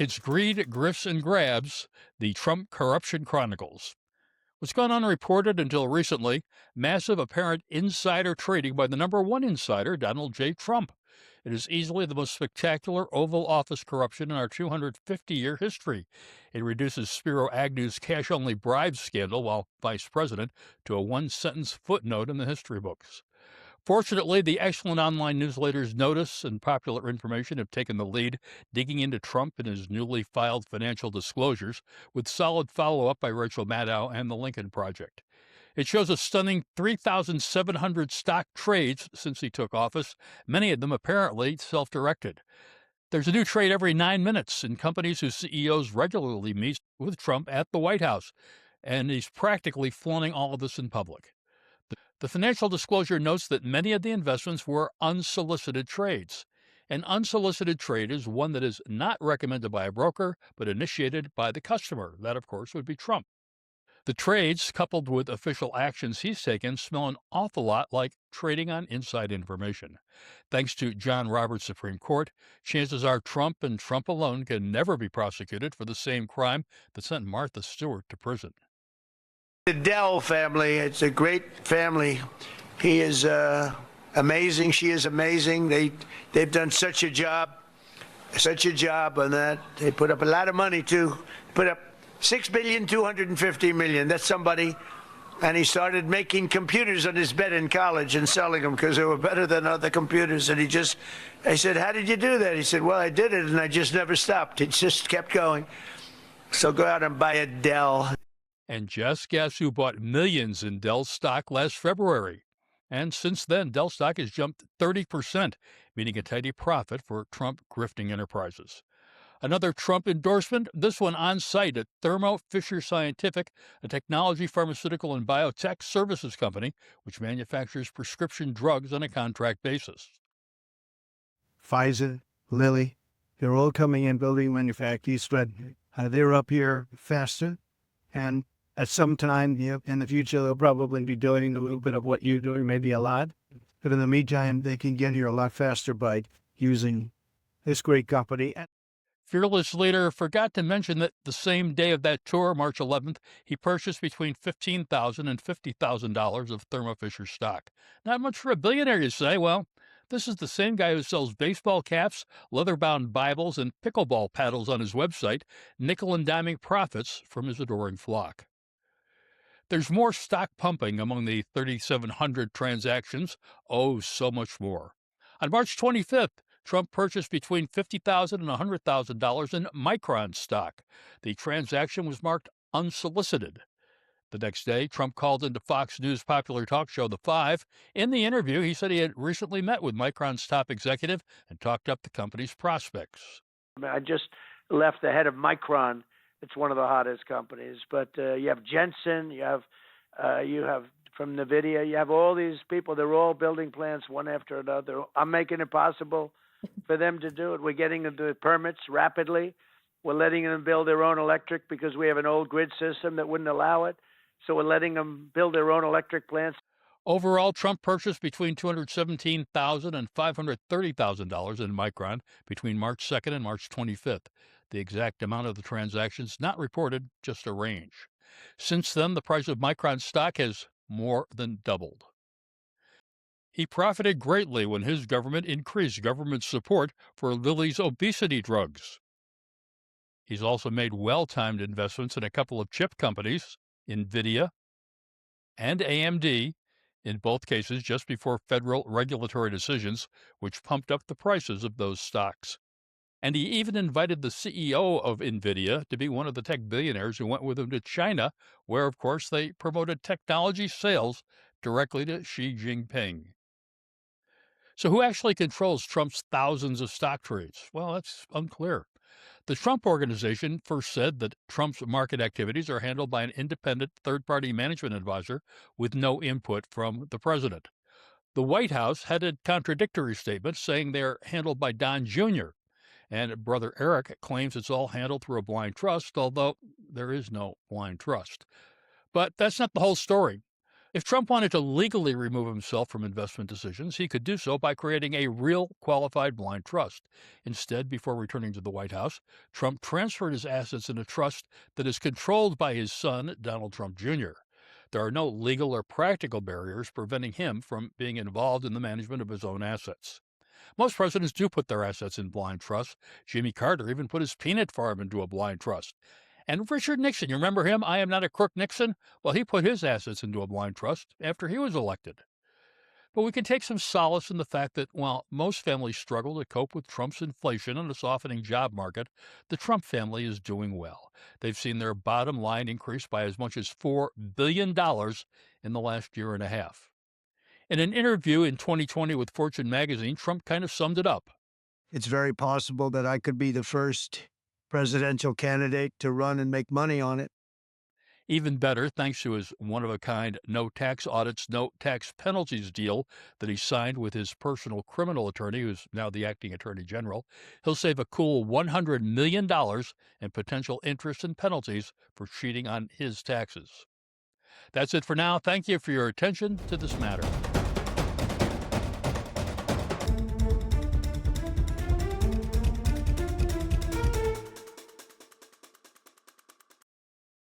It's Greed, Grifts, and Grabs, the Trump Corruption Chronicles. What's gone unreported until recently, massive apparent insider trading by the number one insider, Donald J. Trump. It is easily the most spectacular Oval Office corruption in our 250-year history. It reduces Spiro Agnew's cash-only bribes scandal while vice president to a one-sentence footnote in the history books. Fortunately, the excellent online newsletters Notice and Popular Information have taken the lead, digging into Trump and his newly filed financial disclosures, with solid follow-up by Rachel Maddow and the Lincoln Project. It shows a stunning 3,700 stock trades since he took office, many of them apparently self-directed. There's a new trade every 9 minutes in companies whose CEOs regularly meet with Trump at the White House, and he's practically flaunting all of this in public. The financial disclosure notes that many of the investments were unsolicited trades. An unsolicited trade is one that is not recommended by a broker, but initiated by the customer. That, of course, would be Trump. The trades, coupled with official actions he's taken, smell an awful lot like trading on inside information. Thanks to John Roberts' Supreme Court, chances are Trump and Trump alone can never be prosecuted for the same crime that sent Martha Stewart to prison. The Dell family, it's a great family. He is amazing. She is amazing. They've done such a job on that. They put up a lot of money too. Put up $6.25 billion. That's somebody. And he started making computers on his bed in college and selling them because they were better than other computers. And I said, how did you do that? He said, well, I did it and I just never stopped. It just kept going. So go out and buy a Dell. And just guess who bought millions in Dell stock last February. And since then, Dell stock has jumped 30%, meaning a tidy profit for Trump grifting enterprises. Another Trump endorsement, this one on site at Thermo Fisher Scientific, a technology, pharmaceutical, and biotech services company which manufactures prescription drugs on a contract basis. Pfizer, Lilly, they're all coming in building manufacturers, but they're up here faster. And at some time in the future, they'll probably be doing a little bit of what you're doing, maybe a lot. But in the meantime, they can get here a lot faster by using this great company. Fearless leader forgot to mention that the same day of that tour, March 11th, he purchased between $15,000 and $50,000 of Thermo Fisher stock. Not much for a billionaire, you say? Well, this is the same guy who sells baseball caps, leather-bound Bibles, and pickleball paddles on his website, nickel and diming profits from his adoring flock. There's more stock pumping among the 3,700 transactions. Oh, so much more. On March 25th, Trump purchased between $50,000 and $100,000 in Micron stock. The transaction was marked unsolicited. The next day, Trump called into Fox News' popular talk show, The Five. In the interview, he said he had recently met with Micron's top executive and talked up the company's prospects. I just left the head of Micron. It's one of the hottest companies. But you have Jensen, you have from NVIDIA, you have all these people. They're all building plants one after another. I'm making it possible for them to do it. We're getting them the permits rapidly. We're letting them build their own electric because we have an old grid system that wouldn't allow it. So we're letting them build their own electric plants. Overall, Trump purchased between $217,000 and $530,000 in Micron between March 2nd and March 25th. The exact amount of the transactions not reported, just a range. Since then, the price of Micron stock has more than doubled. He profited greatly when his government increased government support for Lilly's obesity drugs. He's also made well-timed investments in a couple of chip companies, NVIDIA and AMD, in both cases just before federal regulatory decisions, which pumped up the prices of those stocks. And he even invited the CEO of NVIDIA to be one of the tech billionaires who went with him to China, where, of course, they promoted technology sales directly to Xi Jinping. So who actually controls Trump's thousands of stock trades? Well, that's unclear. The Trump Organization first said that Trump's market activities are handled by an independent third-party management advisor with no input from the president. The White House headed contradictory statements saying they're handled by Don Jr., and Brother Eric claims it's all handled through a blind trust, although there is no blind trust. But that's not the whole story. If Trump wanted to legally remove himself from investment decisions, he could do so by creating a real qualified blind trust. Instead, before returning to the White House, Trump transferred his assets in a trust that is controlled by his son, Donald Trump Jr. There are no legal or practical barriers preventing him from being involved in the management of his own assets. Most presidents do put their assets in blind trusts. Jimmy Carter even put his peanut farm into a blind trust. And Richard Nixon, you remember him? I am not a crook Nixon. Well, he put his assets into a blind trust after he was elected. But we can take some solace in the fact that while most families struggle to cope with Trump's inflation and a softening job market, the Trump family is doing well. They've seen their bottom line increase by as much as $4 billion in the last year and a half. In an interview in 2020 with Fortune magazine, Trump kind of summed it up. It's very possible that I could be the first presidential candidate to run and make money on it. Even better, thanks to his one-of-a-kind no tax audits, no tax penalties deal that he signed with his personal criminal attorney, who's now the acting attorney general, he'll save a cool $100 million in potential interest and penalties for cheating on his taxes. That's it for now. Thank you for your attention to this matter.